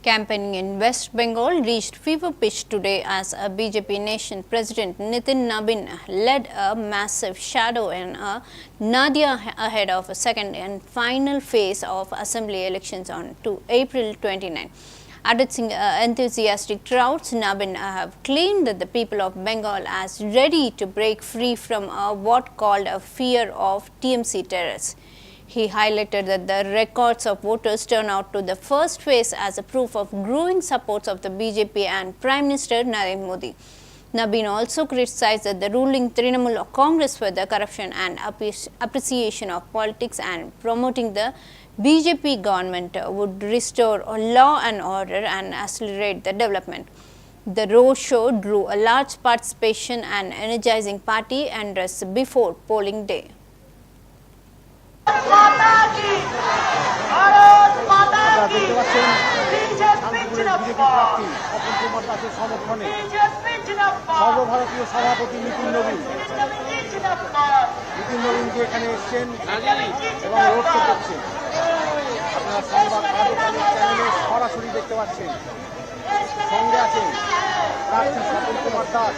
Campaigning in West Bengal reached fever pitch today as a BJP nation president Nitin Nabin led a massive shadow in a nadir ahead of a second and final phase of assembly elections on April 29. Addressing enthusiastic crowds, Nabin have claimed that the people of Bengal are ready to break free from what called a fear of TMC terrorists. He highlighted that the records of voters turnout to the first phase as a proof of growing support of the BJP and Prime Minister Narendra Modi. Nabin also criticized that the ruling Trinamool Congress for the corruption and appreciation of politics and promoting the BJP government would restore law and order and accelerate the development. The roadshow drew a large participation and energizing party address before polling day. দেখতে পাচ্ছেন শান্তিপুরের BJP প্রার্থী স্বপন কুমার দাসের সমর্থনে সর্বভারতীয় সভাপতি নিতিন নবীনকে এখানে এসছেন এবং রোড শো করছেন। আপনারা সংবাদ আজকালের চ্যানেলে সরাসরি দেখতে পাচ্ছেন। সঙ্গে আছেন প্রার্থী স্বপন কুমার দাস,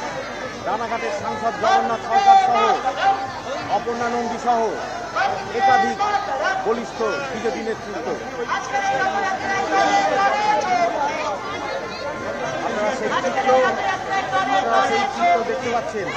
রানাঘাটের সাংসদ জগন্নাথ সরকার সহ অপর্ণা নন্দী সহ একাধিক বলিষ্ঠ বিজেপি নেতৃত্ব। আপনারা সেই চিত্র দেখতে পাচ্ছেন।